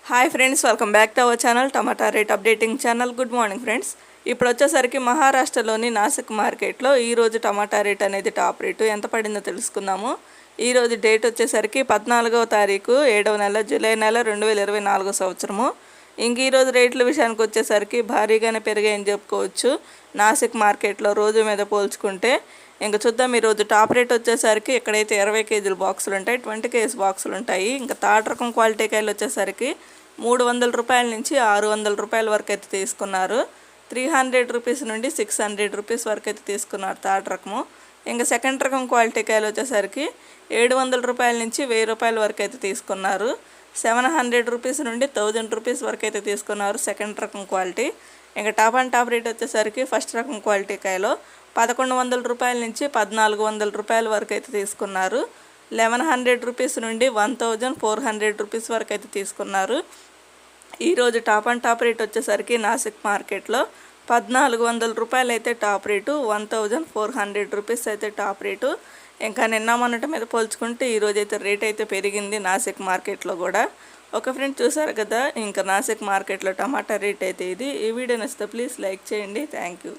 Hi friends, welcome back to our channel tomato rate updating channel. Good morning friends. ఇప్పుడు వచ్చేసరికి మహారాష్ట్రలోని నాసిక్ మార్కెట్లో ఈరోజు టమాటా రేట్ అనేది టాప్ రేటు ఎంత పడిందో తెలుసుకుందాము. ఈరోజు డేట్ వచ్చేసరికి 14వ తారీఖు 7వ నెల జూలై నెల 2024 సంవత్సరము. ఇంక ఈరోజు రేట్ల విషయానికి వచ్చేసరికి భారీగానే పెరిగాయని చెప్పుకోవచ్చు నాసిక్ మార్కెట్లో రోజు మీద పోల్చుకుంటే. ఇంకా చూద్దాం. ఈరోజు టాప్ రేట్ వచ్చేసరికి ఇక్కడైతే 20 కేజీల బాక్సులు ఉంటాయి, 20 కేజీ బాక్సులు ఉంటాయి. ఇంకా తాట రకం క్వాలిటీ కాయలు వచ్చేసరికి 300 రూపాయల నుంచి 600 రూపాయల వరకు అయితే తీసుకున్నారు. 300 రూపీస్ నుండి 600 రూపీస్ వరకు అయితే తీసుకున్నారు తాట రకము. ఇంకా సెకండ్ రకం క్వాలిటీ కాయలు వచ్చేసరికి 700 రూపాయల నుంచి 1000 రూపాయల వరకు అయితే తీసుకున్నారు. 700 రూపీస్ నుండి 1000 రూపీస్ వరకు అయితే తీసుకున్నారు సెకండ్ రకం క్వాలిటీ. ఇంకా టాప్ అండ్ టాప్ రేట్ వచ్చేసరికి ఫస్ట్ రకం క్వాలిటీ కాయలో 1100 రూపాయల నుంచి 1400 రూపాయల వరకు అయితే తీసుకున్నారు. 1100 రూపీస్ నుండి 1400 రూపీస్ వరకు అయితే తీసుకున్నారు. ఈరోజు టాప్ అండ్ టాప్ రేట్ వచ్చేసరికి నాసిక్ మార్కెట్లో 1400 రూపాయలు అయితే టాప్ రేటు, 1400 రూపీస్ అయితే టాప్ రేటు. ఇంకా నిన్న మొన్నటి మీద పోల్చుకుంటే ఈరోజు అయితే రేట్ అయితే పెరిగింది నాసిక్ మార్కెట్లో కూడా. ఒక ఫ్రెండ్ చూసారు కదా, ఇంకా నాసిక్ మార్కెట్లో టమాటా రేట్ అయితే ఇది. ఈ వీడియో నచ్చితే ప్లీజ్ లైక్ చేయండి. Thank you.